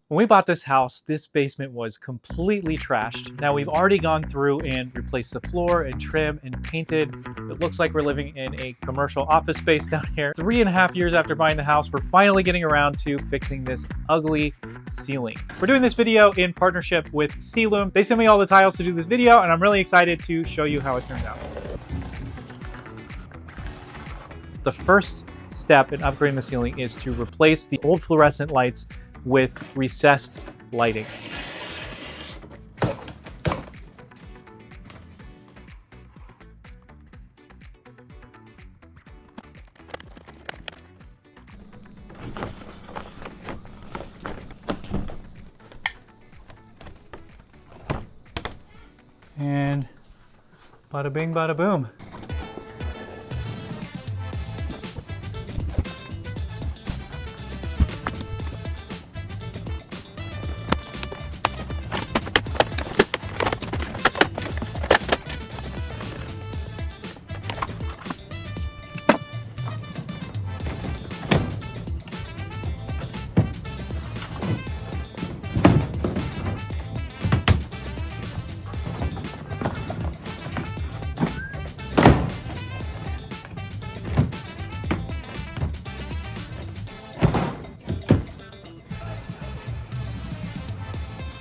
When we bought this house, this basement was completely trashed. Now we've already gone through and replaced the floor and trim and painted. It looks like we're living in a commercial office space down here. 3.5 years after buying the house, we're finally getting around to fixing this ugly ceiling. We're doing this video in partnership with Ceilume. They sent me all the tiles to do this video, and I'm really excited to show you how it turned out. The first step in upgrading the ceiling is to replace the old fluorescent lights with recessed lighting. And bada bing, bada boom.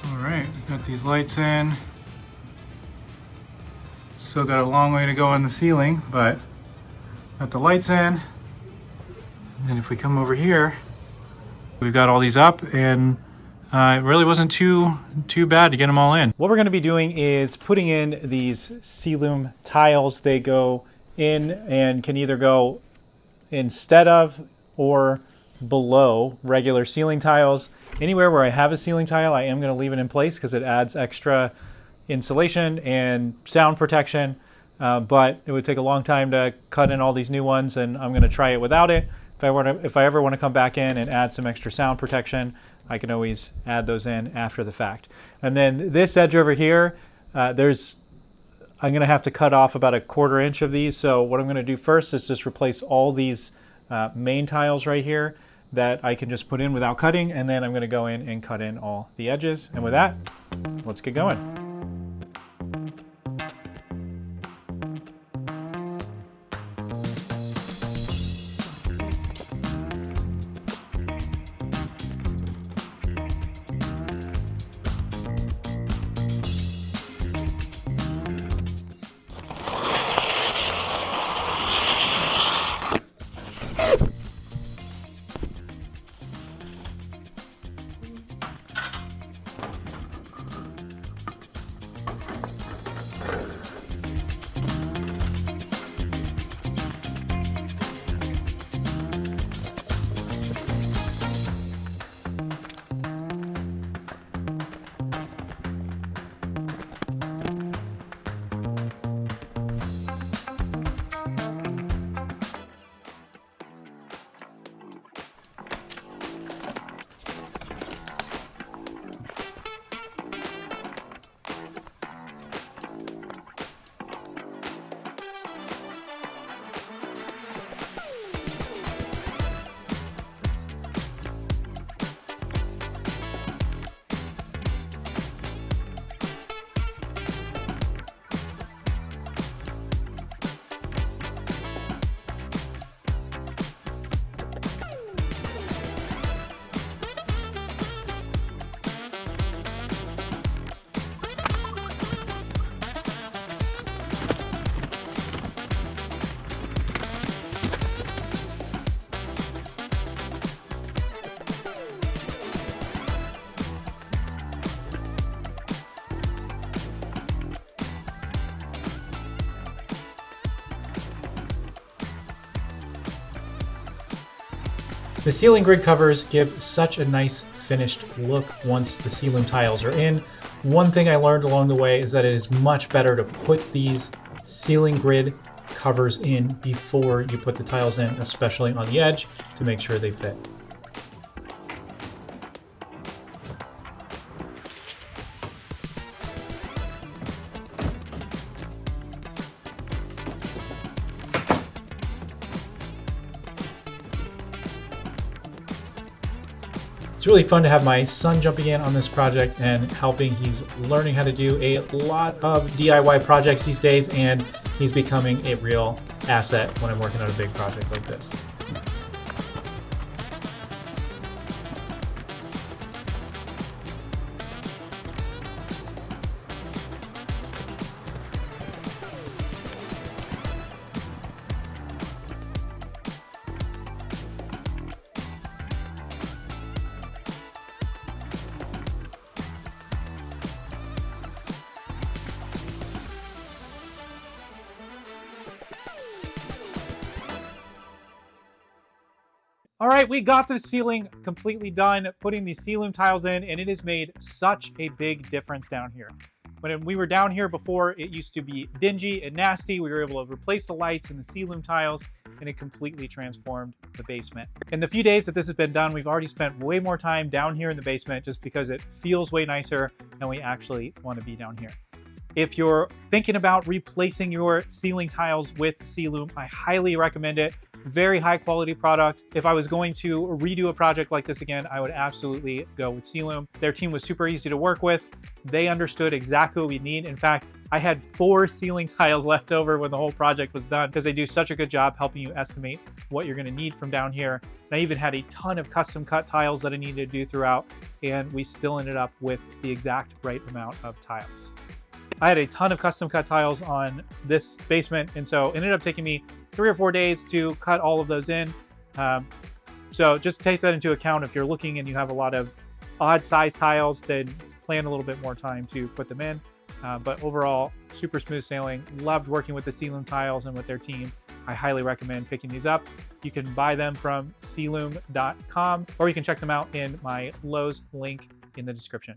Alright, got these lights in. Still got a long way to go on the ceiling, but got the lights in. And then if we come over here, we've got all these up, and it really wasn't too bad to get them all in. What we're going to be doing is putting in these Ceilume tiles. They go in and can either go instead of or below regular ceiling tiles. Anywhere where I have a ceiling tile, I am going to leave it in place because it adds extra insulation and sound protection, but it would take a long time to cut in all these new ones, and I'm going to try it without it. If I ever want to come back in and add some extra sound protection, I can always add those in after the fact. And then this edge over here, I'm going to have to cut off about 1/4 inch of these. So what I'm going to do first is just replace all these main tiles right here that I can just put in without cutting, and then I'm going to go in and cut in all the edges. And with that, let's get going. The ceiling grid covers give such a nice finished look once the ceiling tiles are in. One thing I learned along the way is that it is much better to put these ceiling grid covers in before you put the tiles in, especially on the edge, to make sure they fit. It's really fun to have my son jumping in on this project and helping. He's learning how to do a lot of DIY projects these days, and he's becoming a real asset when I'm working on a big project like this. All right, we got the ceiling completely done, putting these Ceilume tiles in, and it has made such a big difference down here. When we were down here before, it used to be dingy and nasty. We were able to replace the lights and the Ceilume tiles, and it completely transformed the basement. In the few days that this has been done, we've already spent way more time down here in the basement just because it feels way nicer and we actually want to be down here. If you're thinking about replacing your ceiling tiles with Ceilume, I highly recommend it. Very high quality product. If I was going to redo a project like this again, I would absolutely go with Ceilume. Their team was super easy to work with. They understood exactly what we need. In fact, I had 4 ceiling tiles left over when the whole project was done because they do such a good job helping you estimate what you're going to need from down here. And I even had a ton of custom cut tiles that I needed to do throughout, and we still ended up with the exact right amount of tiles. I had a ton of custom cut tiles on this basement, and so it ended up taking me 3 or 4 days to cut all of those in. So just take that into account. If you're looking and you have a lot of odd size tiles, then plan a little bit more time to put them in. But overall, super smooth sailing. Loved working with the Ceilume tiles and with their team. I highly recommend picking these up. You can buy them from ceilume.com, or you can check them out in my Lowe's link in the description.